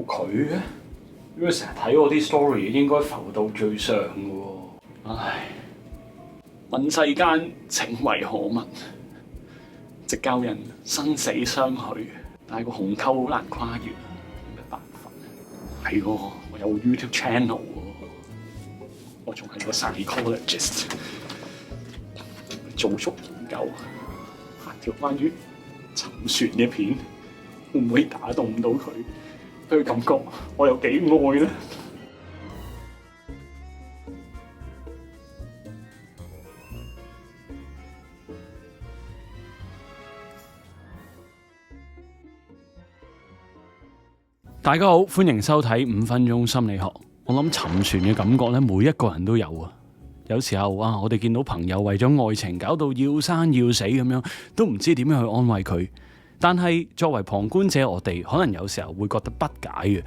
佢嘅，因為成日睇我啲 story 應該浮到最上嘅喎。唉，問世間情為何物，直教人生死相許。但係個鴻溝好難跨越，有咩辦法？係喎，我有 YouTube channel 喎，我仲係個 psychologist， 做足研究，拍條關於沉船嘅片，會唔會打動唔到佢？俾佢感覺我有幾愛咧？大家好，歡迎收睇5分鐘心理學。我諗沉船嘅感覺咧，每一個人都有啊。有時候啊，我哋見到朋友為咗愛情搞到要生要死咁樣，都唔知點樣去安慰佢。但係作為旁觀者，我哋可能有時候會覺得不解嘅。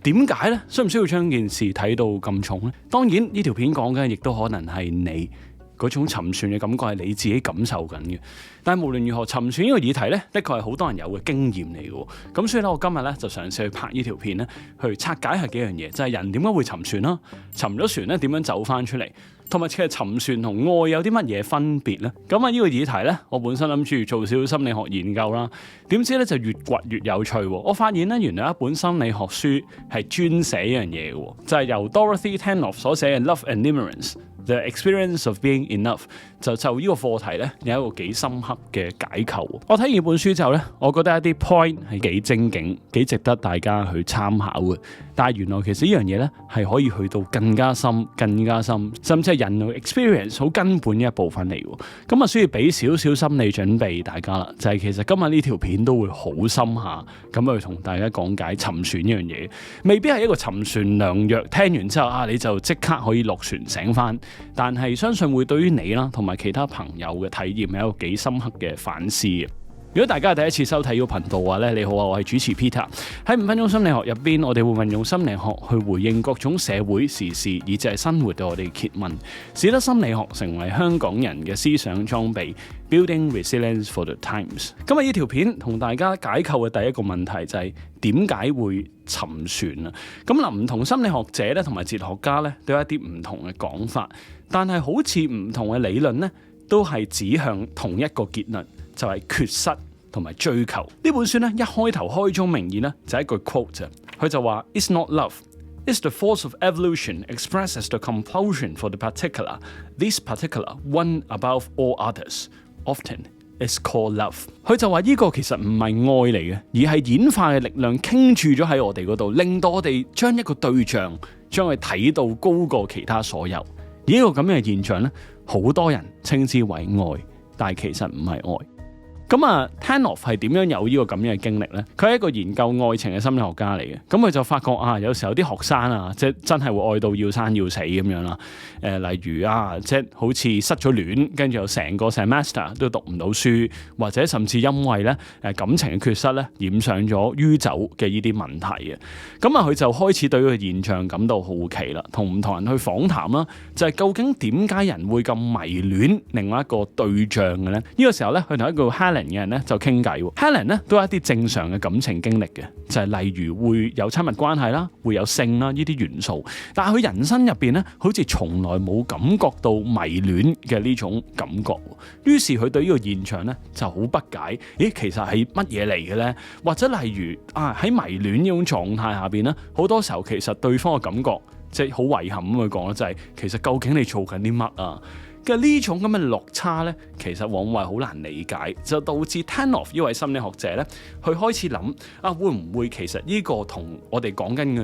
點解呢？需唔需要將件事睇到咁重呢？當然呢條片講嘅亦都可能係你嗰種沉船嘅感覺係你自己感受緊嘅。但係無論如何，沉船呢個議題呢，的確係好多人有嘅經驗嚟嘅。咁所以咧，我今日咧就嘗試去拍呢條片咧，去拆解下幾樣嘢，就係人點解會沉船啦？沉咗船咧點樣走翻出嚟？同埋其實沉船同愛有啲乜嘢分別呢？咁啊呢個議題呢，我本身諗住做少少心理學研究啦，點知咧就越掘越有趣喎！我發現咧原來一本心理學書係專寫一樣嘢嘅，就係由 Dorothy Tanoff 所寫嘅《Love and Limerence：The Experience of Being Enough》。就呢個課題咧有一個幾深刻嘅解構。我睇完本書之後咧，我覺得一啲 point 係幾精警，幾值得大家去參考嘅。但係原來其實呢樣嘢咧係可以去到更加深、更加深，甚至係人類 experience 好根本嘅一部分嚟嘅。咁啊，需要俾少少心理準備大家啦。就係其實今日呢條片都會好深下咁去同大家講解沉船呢樣嘢，未必係一個沉船良藥。聽完之後啊，你就即刻可以落船醒翻。但係相信會對於你啦，同埋其他朋友嘅體驗係一個幾深刻嘅反思嘅。如果大家係第一次收睇呢個頻道嘅話咧，你好啊，我係主持 Peter。喺5分鐘心理學入邊，我哋會運用心理學去回應各種社會時事，以至係生活對我哋嘅詰問，使得心理學成為香港人嘅思想裝備。Building resilience for the times。今日呢條片同大家解構嘅第一個問題就係點解會沉船啊？咁嗱，唔同心理學者咧同埋哲學家咧都有一啲唔同嘅講法，但係好似唔同嘅理論咧都係指向同一個結論，就係缺失同埋追求。呢本書咧一開頭開宗明義咧就係一句 quote 啫，佢就話 It's not love, it's the force of evolution expressed as the compulsion for the particular, this particular one above all others, often is called love。佢就話呢個其實唔係愛嚟嘅，而係演化嘅力量傾注咗喺我哋嗰度，令到我哋將一個對象將佢睇到高過其他所有。而呢個咁樣嘅現象咧，好多人稱之為愛，但係其實唔係愛。咁啊 Tanoff 係點樣有呢個咁樣嘅經歷呢？佢係一個研究愛情嘅心理學家嚟嘅。咁佢就發覺啊，有時候啲學生啊，即係真係會愛到要生要死咁樣啦。例如啊，即係好似失咗戀，跟住又成個 semester 都讀唔到書，或者甚至因為咧感情嘅缺失咧，染上咗酗酒嘅呢啲問題嘅。咁啊，佢就開始對呢個現象感到好奇啦，同唔同人去訪談啦，就係究竟點解人會咁迷戀另外一個對象嘅咧？呢個時候咧，佢同一個 Helen 嘅人咧就傾偈。Helen 咧都有一啲正常嘅感情經歷嘅，就係例如會有親密關係啦，會有性啦呢啲元素。但係佢人生入邊咧，好似從來冇感覺到迷戀嘅呢種感覺。於是佢對呢個現象咧就好不解。咦，其實係乜嘢嚟嘅咧？或者例如啊，喺迷戀呢種狀態下邊咧，好多時候其實對方嘅感覺即係好遺憾咁去講啦，就係其實究竟你做緊啲乜啊？嘅呢種咁嘅落差咧，其實往往好難理解，就導致 Tanoff 呢位心理學者咧，佢開始諗啊，會唔會其實呢個同我哋講緊嘅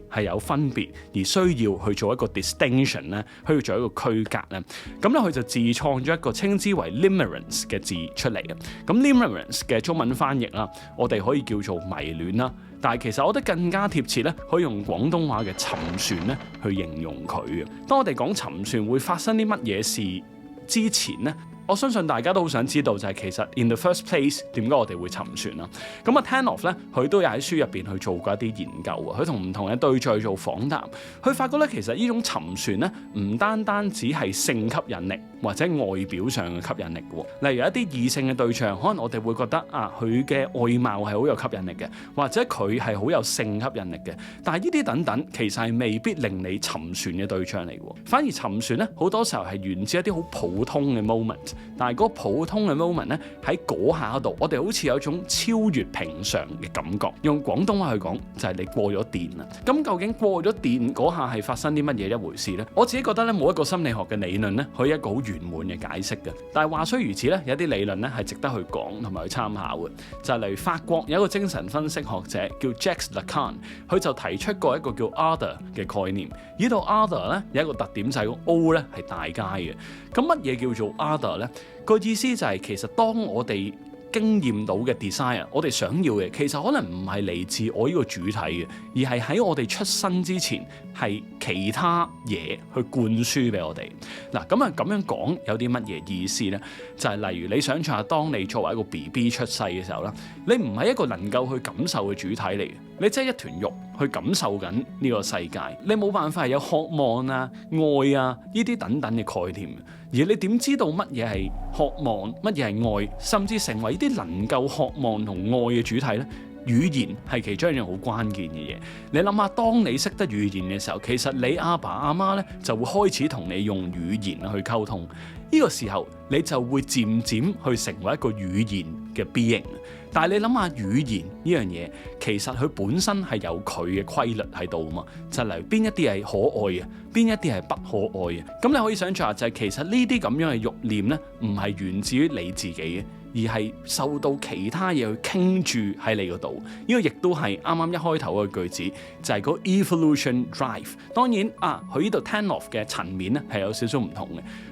愛係有分別，而需要去做一個 distinction 咧，去做一個區隔咧？咁咧佢就自創咗一個稱之為 limerence 嘅字出嚟嘅。咁 limerence 嘅中文翻譯啦，我哋可以叫做迷戀啦。但係其實我覺得更加貼切咧，可以用廣東話嘅沉船咧去形容佢嘅。當我哋講沉船會發生啲乜嘢事之前咧，我相信大家都好想知道就係其實 in the first place 點解我哋會沉船啊？咁啊 Tanoff 咧，佢都有喺書入邊去做過一啲研究啊，佢同唔同嘅對象做訪談，佢發覺咧其實呢種沉船咧唔單只係性吸引力或者外表上嘅吸引力嘅，例如一啲異性嘅對象，可能我哋會覺得啊佢嘅外貌係好有吸引力嘅，或者佢係好有性吸引力嘅，但係呢啲等等其實係未必令你沉船嘅對象嚟嘅，反而沉船咧好多時候係源自一啲好普通嘅 moment， 但係嗰個普通嘅 moment 咧喺嗰下度，我哋好似有一種超越平常嘅感覺。用廣東話去講就係你過咗電啦。咁究竟過咗電嗰下係發生啲乜嘢一回事呢？我自己覺得咧冇一個心理學嘅理論咧可以一個好圓滿嘅解釋嘅。但係話雖如此咧，有啲理論咧係值得去講同埋去參考嘅。就係例如法國有一個精神分析學者叫 Jacques Lacan， 佢就提出過一個叫 Other 嘅概念。呢度 Other 咧有一個特點就係個 O 咧係大階嘅。咁乜嘢叫做 Other 咧？個意思就係其實當我哋經驗到嘅 desire， 我哋想要嘅其實可能唔係嚟自我呢個主體嘅，而係喺我哋出生之前係其他嘢去灌輸俾我哋。嗱，咁樣講有啲乜嘢意思呢？就係例如你想象下，當你作為一個 BB 出世嘅時候啦，你唔係一個能夠去感受嘅主體嚟嘅，你即係一團肉去感受緊呢個世界，你冇辦法係有渴望啊、愛啊呢啲等等嘅概念。而你點知道乜嘢係渴望，乜嘢係愛，甚至成為呢啲能夠渴望同愛嘅主體呢？語言係其中一樣好關鍵嘅嘢。你諗下，當你識得語言嘅時候，其實你阿爸阿媽咧就會開始同你用語言去溝通。呢個時候你就會漸漸去成為一個語言嘅 being。但係你諗下語言呢樣嘢，其實佢本身係有佢嘅規律喺度啊嘛。就例如邊一啲係可愛嘅，邊一啲係不可愛嘅。咁你可以想象下，就係其實呢啲咁樣嘅慾念咧，唔係源自於你自己嘅，而係受到其他嘢去傾注喺你嗰度。呢個亦都係啱啱一開頭嘅句子，就係嗰 evolution drive。當然啊，佢呢度 Tanoff 嘅層面咧係有少少唔同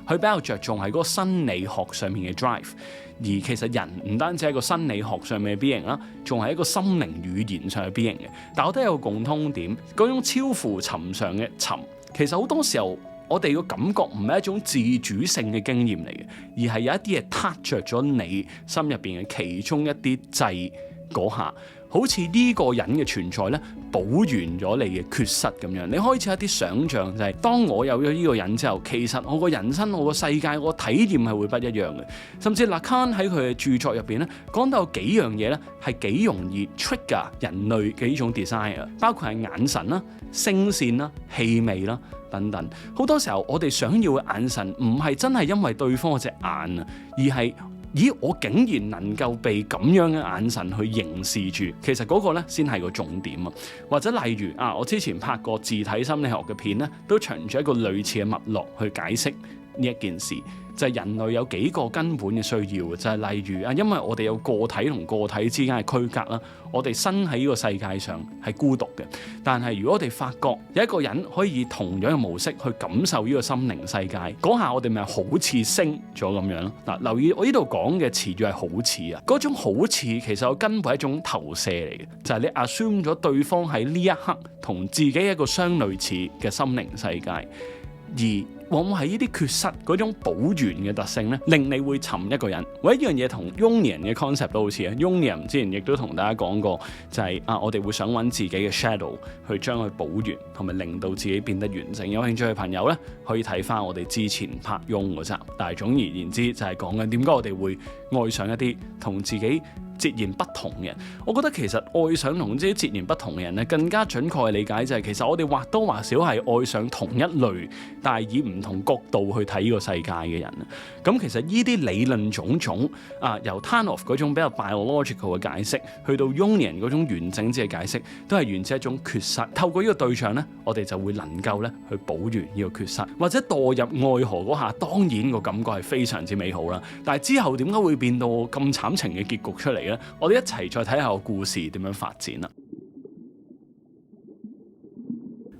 嘅，佢比較着重係嗰個生理學上面嘅 drive。而其實人唔單止係一個生理學上面嘅 being 啦，仲係一個心靈語言上嘅 being 嘅。但我都有個共通點，嗰種超乎尋常嘅尋，其實好多時候我哋個感覺唔係一種自主性嘅經驗嚟嘅，而係有一啲嘢撻着咗你心入邊嘅其中一啲掣嗰下。好似呢個人嘅存在咧，補完咗你嘅缺失咁樣。你開始一啲想像，就係當我有咗呢個人之後，其實我個人生、我個世界、我個體驗係會不一樣嘅。甚至 Lacan 喺佢嘅著作入邊咧，講到有幾樣嘢咧，係幾容易 trigger 人類嘅呢種 desire， 包括係眼神啦、聲線啦、氣味啦等等。好多時候我哋想要嘅眼神唔係真係因為對方嗰隻眼啊，而係咦，我竟然能夠被咁樣嘅眼神去凝視住，其實嗰個咧先係個重點啊！或者例如啊，我之前拍過自體心理學嘅片咧，都循住一個類似嘅脈絡去解釋呢一件事。就係人類有幾個根本嘅需要嘅，就係例如啊，因為我哋有個體同個體之間嘅區隔啦，我哋生喺呢個世界上係孤獨嘅。但係如果我哋發覺有一個人可以以同樣嘅模式去感受呢個心靈世界，嗰下我哋咪好似升咗咁樣咯。嗱，留意我呢度講嘅詞語係好似啊，嗰種好似其實我根本係一種投射嚟嘅，就係你 assume 咗對方喺呢一刻同自己一個相類似嘅心靈世界，而往往係呢啲缺失嗰種補完嘅特性咧，令你會尋一個人。或者呢樣嘢同 Jungian 嘅 concept 都好似啊。Jungian 之前亦都同大家講過，就係我哋會想揾自己嘅 shadow 去將佢補完，同埋令到自己變得完整。有興趣嘅朋友咧，可以睇翻我哋之前拍 Jung 嗰集。但係總而言之，就係講緊點解我哋會愛上一啲同自己截然不同嘅人。我覺得其實愛上同自己截然不同嘅人咧，更加準確嘅理解就係其實我哋或多或少係愛上同一類，但係以唔同角度去睇呢個世界嘅人。咁其實呢啲理論種種由 Tanoff 嗰種比較 biological 嘅解釋，去到 Jungian 嗰種完整啲嘅解釋，都係源自一種缺失。透過呢個對象咧，我哋就會能夠咧去補完呢個缺失，或者墮入愛河嗰下，當然個感覺係非常之美好啦。但係之後點解會變到咁慘情嘅結局出嚟？我哋一齊再睇下個故事點樣發展啦。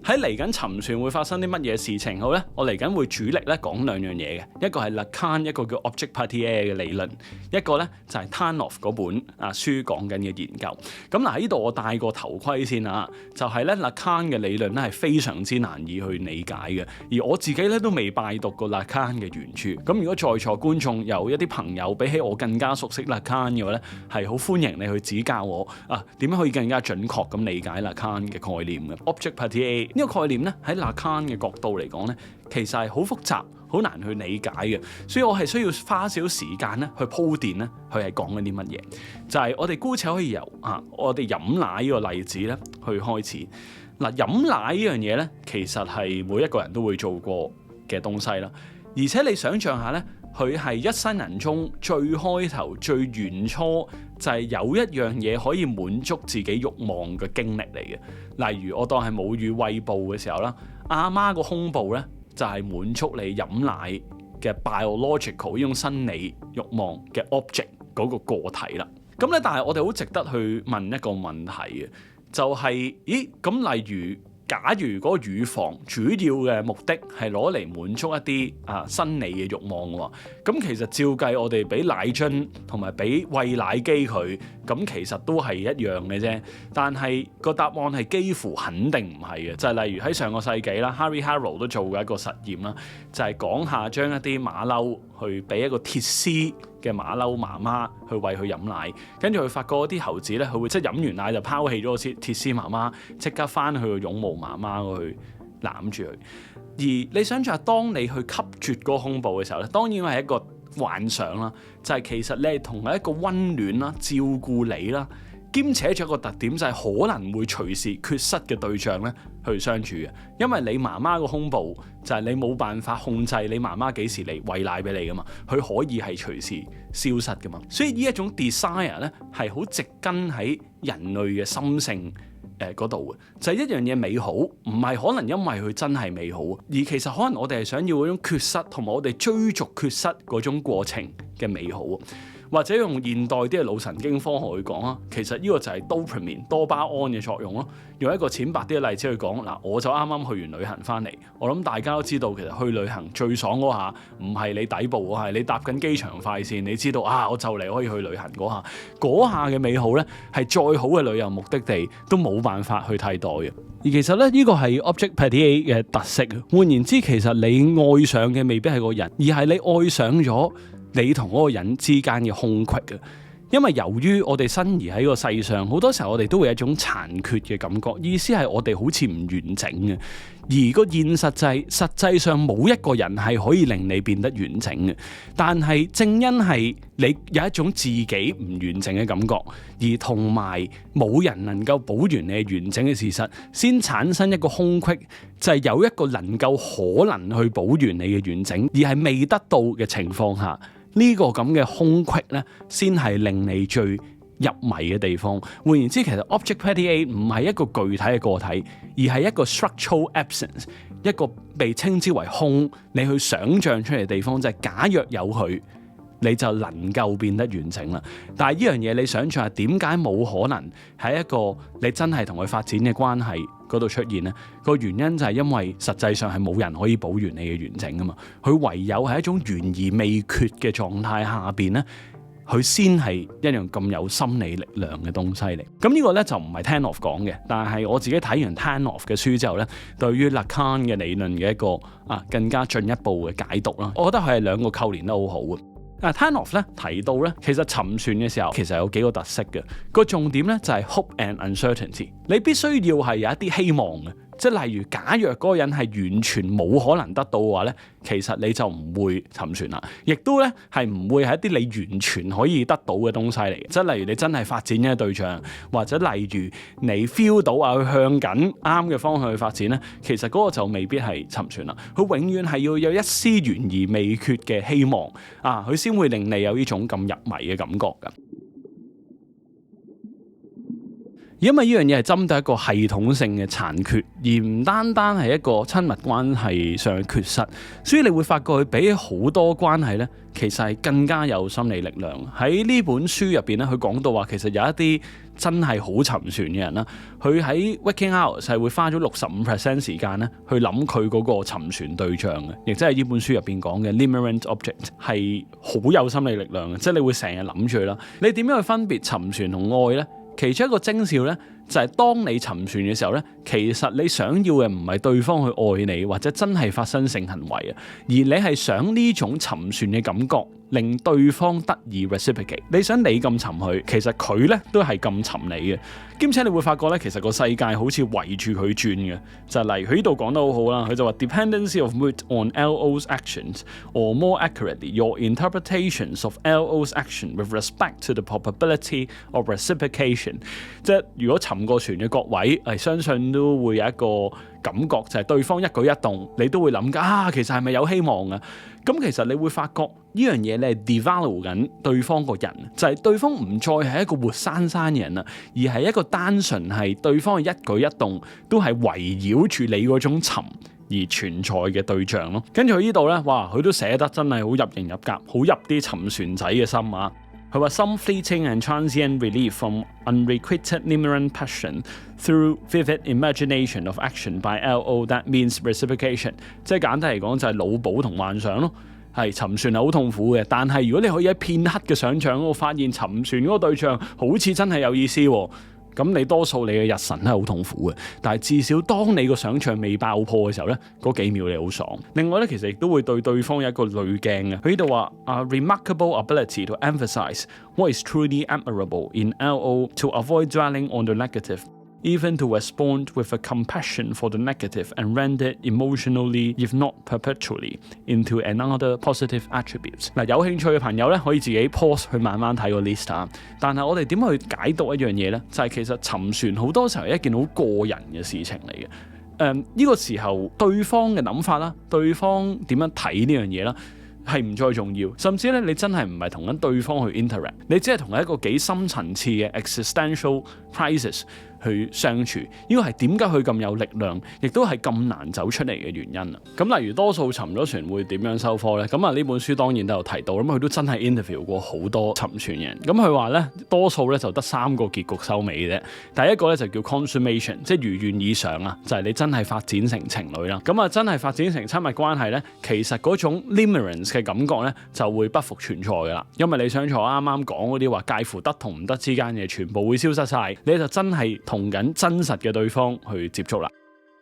喺嚟緊沉船會發生啲乜嘢事情好呢？我嚟緊會主力咧講兩樣嘢嘅，一個係 Lacan 一個叫 Object Partier 嘅理論，一個咧就係 Tanov 嗰本書講緊嘅研究。咁嗱，呢度我戴個頭盔先啊，就係咧 Lacan 嘅理論咧係非常之難以去理解嘅，而我自己咧都未拜讀過 Lacan 嘅原著。咁如果在座觀眾有一啲朋友比起我更加熟悉 Lacan 嘅話咧，係好歡迎你去指教我點樣可以更加準確咁理解 Lacan 嘅概念嘅 Object Partier。呢個概念咧喺 Lacan 嘅角度嚟講咧，其實係好複雜、好難去理解嘅，所以我係需要花少少時間咧去鋪墊咧，佢係講緊啲乜嘢。就係我哋姑且可以由我哋飲奶呢個例子咧去開始。嗱，飲奶呢樣嘢咧，其實係每一個人都會做過嘅東西啦。而且你想象下咧，佢係一生人中最開頭、最原初就係有一樣嘢可以滿足自己慾望嘅經歷嚟嘅。例如我當係母乳餵哺嘅時候啦，阿媽個胸部咧就係滿足你飲奶嘅 biological 呢種生理慾望嘅 object 嗰個個體啦。咁咧，但係我哋好值得去問一個問題嘅，就係咁例如，假如嗰個乳房主要嘅目的係攞嚟滿足一啲生理嘅慾望嘅話，咁其實照計我哋俾奶樽同埋俾餵奶機佢，咁其實都係一樣嘅啫。但係個答案係幾乎肯定唔係嘅，就係例如喺上個世紀啦 ，Harry Harrow 都做過一個實驗啦，就係講下將一啲馬騮去俾一個鐵絲嘅馬騮媽媽去餵佢飲奶，跟住佢發覺啲猴子咧，佢會即係飲完奶就拋棄咗個鐵絲媽媽，即刻翻去個絨毛媽媽去攬住佢。而你想象下，當你去吸啜嗰個胸部嘅時候咧，當然係一個幻想啦，就係其實你係同一個溫暖啦、照顧你啦，兼且仲有一個特點就係可能會隨時缺失嘅對象咧去相處嘅，因為你媽媽個胸部就係你冇辦法控制你媽媽幾時嚟餵奶俾你噶嘛，佢可以係隨時消失噶嘛，所以呢一種 desire 咧係好植根喺人類嘅心性嗰度嘅，就係一樣嘢美好，唔係可能因為佢真係美好，而其實可能我哋係想要嗰種缺失同埋我哋追逐缺失嗰種過程嘅美好。或者用現代啲嘅腦神經科學去講啊，其實呢個就係 dopamine 多巴胺嘅作用咯。用一個淺白啲嘅例子去講，嗱，我就啱啱去完旅行翻嚟，我諗大家都知道，其實去旅行最爽嗰下唔係你底部嗰下，係你搭緊機場快線，你知道我就嚟可以去旅行嗰下嘅美好呢，係再好嘅旅遊目的地都冇辦法去替代嘅。而其實咧，呢個係 Object Partier 嘅特色。換言之，其實你愛上嘅未必係個人，而係你愛上咗你同嗰個人之間嘅空隙嘅。因為由於我哋生而喺個世上，好多時候我哋都會有一種殘缺嘅感覺，意思係我哋好似唔完整嘅。而個現實就係，實際上冇一個人係可以令你變得完整嘅。但係正因係你有一種自己唔完整嘅感覺，而同埋冇人能夠補完你嘅完整嘅事實，先產生一個空隙，就係有一個能夠可能去補完你嘅完整，而係未得到嘅情況下，呢個咁嘅空隙咧，先係令你最入迷嘅地方。換言之，其實 Object Partier 唔係一個具體嘅個體，而係一個 structural absence， 一個被稱之為空，你去想像出嚟嘅地方，就係假若有佢，你就能夠變得完整啦。但係呢樣嘢你想象下，點解冇可能喺一個你真係同佢發展嘅關係嗰度出現呢？個原因就係因為實際上係冇人可以補完你嘅完整㗎嘛。佢唯有係一種懸而未決嘅狀態下邊呢，佢先係一樣咁有心理力量嘅東西嚟。咁呢個咧就唔係 Tanov 講嘅，但係我自己睇完 Tanov 嘅書之後咧，對於 Lacan 嘅理論嘅一個更加進一步嘅解讀啦，我覺得佢係兩個扣連得好好嘅。Tanov 咧提到咧，其實沉船嘅時候其實有幾個特色嘅。個重點咧就係 hope and uncertainty， 你必須要係有一啲希望嘅。即係例如，假若嗰個人係完全冇可能得到嘅話咧，其實你就唔會沉船啦，亦都咧係唔會係一啲你完全可以得到嘅東西嚟嘅。即係例如你真係發展嘅對象，或者例如你 feel 到佢向緊啱嘅方向去發展咧，其實嗰個就未必係沉船啦。佢永遠係要有一絲懸而未決嘅希望佢先會令你有呢種咁入迷嘅感覺㗎。而因為呢樣嘢係針對一個系統性嘅殘缺，而唔單單係一個親密關係上嘅缺失，所以你會發覺佢比起好多關係咧，其實係更加有心理力量。喺呢本書入邊咧，佢講到話其實有一啲真係好沉船嘅人啦，佢喺 waking hours 係會花咗65% 時間咧去諗佢嗰個沉船對象嘅，亦即係呢本書入邊講嘅 limerent object 係好有心理力量嘅，即係你會成日諗住佢啦。你點樣去分別沉船同愛呢？其中一個徵兆呢，就係當你沉船嘅時候呢，其實你想要嘅唔係對方去愛你或者真係發生性行為啊，而你係想呢種沉船嘅感覺令對方得以 reciprocate。你想你咁沉佢，其實佢呢都係咁沉你嘅。兼且你會發覺咧，其實個世界好似圍住佢轉嘅，就係例如佢呢度講得好好啦。佢就話 dependency of mood on LO's actions, or more accurately, your interpretations of LO's action with respect to the probability of reciprocation。即係如果沉過船嘅各位，相信都會有一個感覺，就係對方一舉一動，你都會諗緊其實係咪有希望啊？咁其實你會發覺呢樣嘢你係 devalue 緊對方個人，就係對方唔再係一個活生生嘅人啦，而係一個單純係對方嘅一舉一動都係圍繞住你嗰種沉而存在嘅對象咯。跟住佢呢度咧，哇，佢都寫得真係好入型入格，好入啲沉船仔嘅心啊！佢話 some fleeting and transient relief from unrequited limerent passion through vivid imagination of action by LO that means reciprocation。即係簡單嚟講就係腦補同幻想咯。係沉船係好痛苦嘅，但係如果你可以喺片刻嘅想像嗰度發現沉船嗰個對象好似真係有意思喎，咁你多數你嘅日神都係好痛苦嘅。但係至少當你個想像未爆破嘅時候咧，嗰幾秒你好爽。另外咧，其實亦都會對對方有一個濾鏡嘅。佢呢度話remarkable ability to emphasize what is truly admirable in LO to avoid dwelling on the negative。Even to respond with a compassion for the negative and render it emotionally, if not perpetually, into another positive attribute。嗱，有興趣嘅朋友咧，可以自己 pause 去慢慢睇個 list 啊。但係我哋點去解讀一樣嘢咧？就係其實沉船好多時候係一件好個人嘅事情嚟嘅。呢個時候對方嘅諗法啦，對方點樣睇呢樣嘢啦，係唔再重要，甚至咧你真係唔係同緊對方去 interact， 你只係同一個幾深層次嘅 existential crisis 去相處。呢個係點解佢咁有力量，亦都係咁難走出嚟嘅原因啊！咁例如多數沉咗船會點樣收科呢？咁呢本書當然都有提到，咁佢都真係 interview 過好多沉船人。咁佢話呢，多數呢就得3個結局收尾嘅啫。第一個呢就叫 consummation， 即係如願以償啊，就係你真係發展成情侶啦。咁真係發展成親密關係呢，其實嗰種 limerence 嘅感覺呢就會不復存在噶啦，因為你想坐啱啱講嗰啲話介乎得同唔得之間嘅全部會消失晒，你就真係同緊真實嘅對方去接觸啦。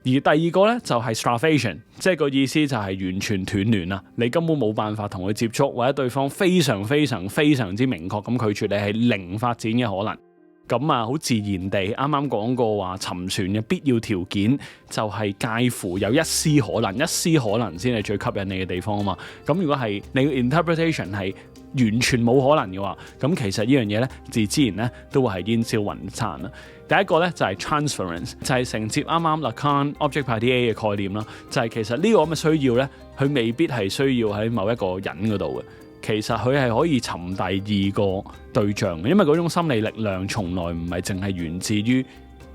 而第二個呢，就係 starvation， 即係個意思就係完全斷聯啦，你根本冇辦法同佢接觸，或者對方非常非常非常之明確咁拒絕你，係零發展嘅可能。咁好自然地啱啱講過話沉船嘅必要條件就係介乎有一絲可能，一絲可能先係最吸引你嘅地方啊嘛。咁如果係你嘅 interpretation 係完全冇可能嘅話，咁其實呢樣嘢咧自然咧都會係煙消雲散啦。第一個咧就係 transference， 就係承接啱啱 Lacan object party A 嘅概念啦，就係其實呢個咁嘅需要咧，佢未必係需要喺某一個人嗰度嘅。其實佢係可以尋第二個對象嘅，因為嗰種心理力量從來唔係淨係源自於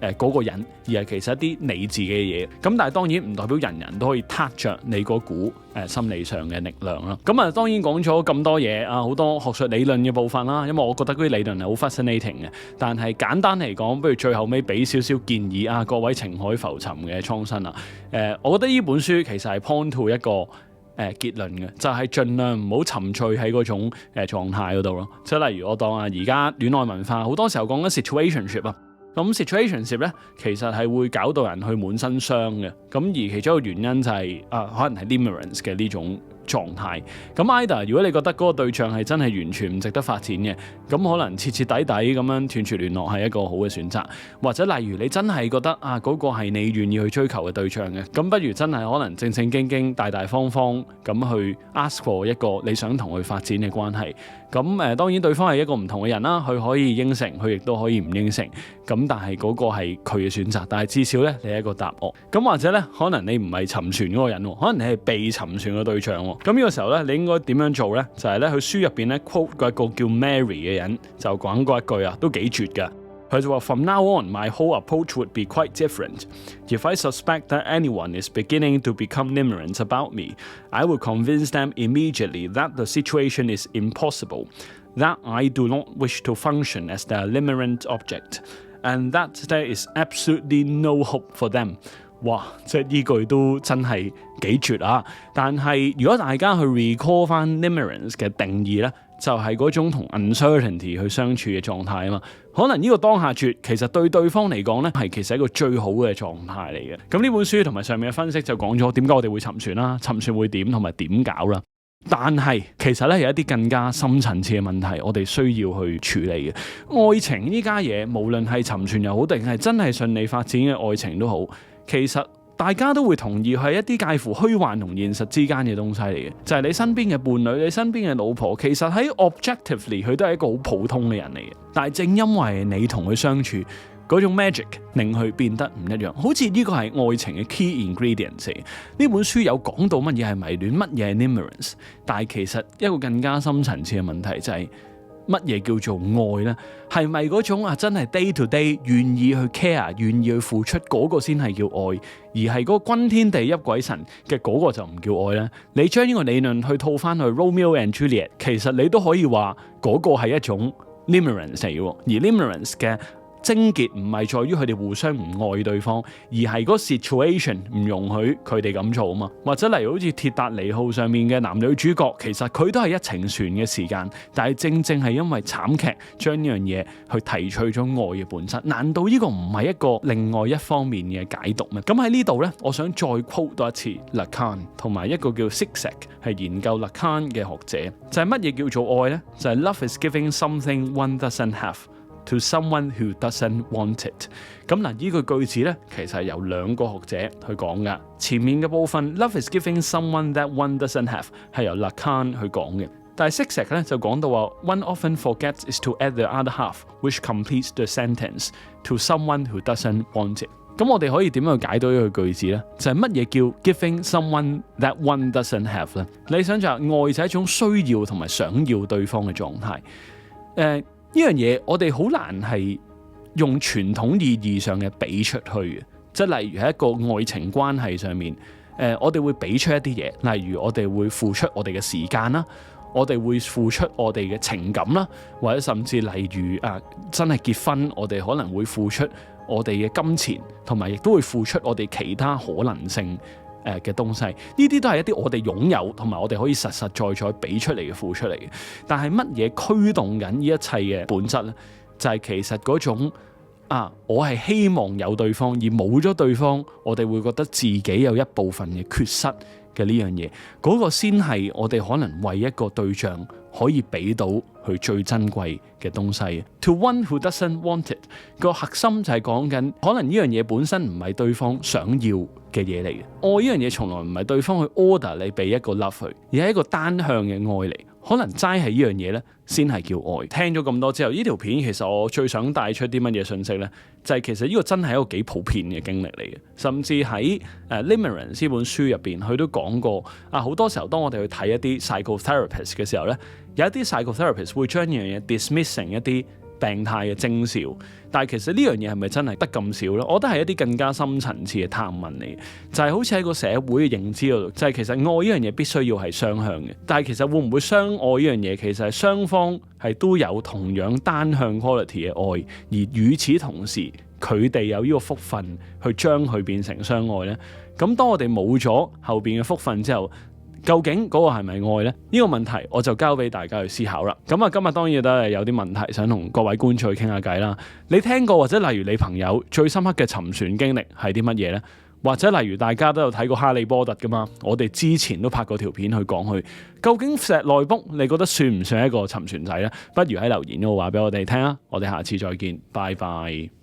嗰個人，而係其實一啲你自己嘅嘢。咁但係當然唔代表人人都可以撻着你嗰股心理上嘅力量啦。咁當然講咗咁多嘢好多學術理論嘅部分啦，因為我覺得嗰啲理論係好 fascinating 嘅。但係簡單嚟講，不如最後尾俾少少建議各位情海浮沉嘅蒼生啊。我覺得呢本書其實係 point to 一個結論嘅，就係盡量唔好沉醉喺嗰種狀態嗰度咯。即係例如我當而家戀愛文化好多時候講緊 situationship 啊，咁 situationship 咧其實係會搞到人去滿身傷嘅。咁而其中一個原因就係可能係 limerence 嘅呢種狀態。咁 either 如果你覺得嗰個對象係真係完全唔值得發展嘅，咁可能徹徹底底咁樣斷絕聯絡係一個好嘅選擇。或者例如你真係覺得嗰個係你願意去追求嘅對象嘅，咁不如真係可能正正經經大大方方咁去 ask for 一個你想同佢發展嘅關係。咁當然對方係一個唔同嘅人啦，佢可以應承，佢亦都可以唔應承。咁但係嗰個係佢嘅選擇，但係至少咧你係一個答案。咁或者咧可能你唔係沉船嗰個人，可能你係被沉船嘅對象。咁呢個時候咧，你應該點樣做咧？就係咧，佢書入邊咧 quote 過一個叫 Mary 嘅人就講過一句都幾絕㗎。佢就話 From now on, my whole approach would be quite different. If I suspect that anyone is beginning to become limerent about me, I will convince them immediately that the situation is impossible, that I do not wish to function as their limerent object, and that there is absolutely no hope for them. 哇！即係呢句都真係幾絕啊！但係如果大家去 recall 翻 limerence 嘅定義咧，就係嗰種同 uncertainty 去相處嘅狀態啊嘛。可能呢個當下絕其實對對方嚟講咧係其實一個最好嘅狀態嚟嘅。咁呢本書同埋上面嘅分析就講咗點解我哋會沉船啦，沉船會點同埋點搞啦。但係其實咧有一啲更加深層次嘅問題，我哋需要去處理嘅。愛情呢家嘢，無論係沉船又好，定係真係順利發展嘅愛情都好。其實大家都會同意係一啲介乎虛幻同現實之間嘅東西嚟嘅，就係你身邊嘅伴侶、你身邊嘅老婆，其實喺 objectively 佢都係一個好普通嘅人嚟嘅。但係正因為你同佢相處嗰種 magic，令佢變得唔一樣。好似呢個係愛情嘅 key ingredients。呢本書有講到乜嘢係迷戀，乜嘢係 limerence， 但係其實一個更加深層次嘅問題就係乜嘢叫做愛呢？係咪嗰種真係 day to day 願意去 care、願意去付出嗰個先係叫愛，而係嗰個轟天地泣鬼神嘅嗰個就唔叫愛呢？你將呢個理論去套翻去 Romeo and Juliet， 其實你都可以話嗰個係一種 limerence 嚟嘅，而 limerence 嘅症結唔係在於佢哋互相唔愛對方，而係嗰 situation 唔容許佢哋咁做啊嘛。或者例如好似鐵達尼號上面嘅男女主角，其實佢都係一程船嘅時間，但係正正係因為慘劇將呢樣嘢去提取咗愛嘅本質。難道呢個唔係一個另外一方面嘅解讀咩？咁喺呢度呢，我想再 quote 多一次 Lacan 同埋一個叫 Zizek 係研究 Lacan 嘅學者，就係乜嘢叫做愛呢？就係 Love is giving something one doesn't have。To someone who doesn't want it。咁嗱，呢句句子咧，其實係由兩個學者去講噶。前面嘅部分 ，Love is giving someone that one doesn't have 係由 Lacan 去講嘅。但係 Zizek 咧就講到話 ，One often forgets is to add the other half, which completes the sentence to someone who doesn't want it。咁我哋可以點樣去解到呢句句子咧？就係乜嘢叫 giving someone that one doesn't have 咧？你想就係愛就係一種需要同埋想要對方嘅狀態。呢樣嘢我哋好難係用傳統意義上嘅俾出去嘅，即係例如喺一個愛情關係上面，我哋會俾出一啲嘢，例如我哋會付出我哋嘅時間啦，我哋會付出我哋嘅情感啦，或者甚至例如真係結婚，我哋可能會付出我哋嘅金錢，同埋亦都會付出我哋其他可能性嘅東西，呢啲都係一啲我哋擁有同埋我哋可以實實在在俾出嚟嘅付出嚟嘅。但係乜嘢驅動緊呢一切嘅本質呢？就係其實嗰種我係希望有對方，而冇咗對方，我哋會覺得自己有一部分嘅缺失嘅呢樣嘢，嗰個先係我哋可能為一個對象可以俾到佢最珍貴嘅東西。To one who doesn't want it， 個核心就係講緊，可能呢樣嘢本身唔係對方想要嘅嘢嚟嘅。愛呢樣嘢從來唔係對方去 order 你俾一個 love 佢，而係一個單向嘅愛嚟。可能齋係呢樣嘢咧，先係叫愛。聽咗咁多之後，呢條片其實我最想帶出啲乜嘢信息咧？就係其實呢個真係一個幾普遍嘅經歷嚟嘅。甚至喺Limerence 呢本書入邊，佢都講過好多時候，當我哋去睇一啲 psychotherapist 嘅時候咧，有一啲 psychotherapist 會將呢樣嘢 dismiss 成一啲病態嘅徵兆，但係其實呢樣嘢係咪真係得咁少咧？我覺得係一啲更加深層次嘅探問嚟，就係好似喺個社會嘅認知嗰度，就係其實愛呢樣嘢必須要係雙向嘅，但係其實會唔會相愛呢樣嘢，其實係雙方係都有同樣單向 quality 嘅愛，而與此同時佢哋有呢個福分去將佢變成相愛呢？咁當我哋冇咗後邊嘅福分之後，究竟嗰個係咪愛呢？呢個問題我就交俾大家去思考啦。咁今日當然都係有啲問題想同各位觀眾去傾下偈啦。你聽過或者例如你朋友最深刻嘅沉船經歷係啲乜嘢呢？或者例如大家都有睇過哈利波特噶嘛？我哋之前都拍過條片去講佢究竟石內卜你覺得算唔算一個沉船仔呢？不如喺留言嗰度話俾我哋聽啊！我哋下次再見，拜拜。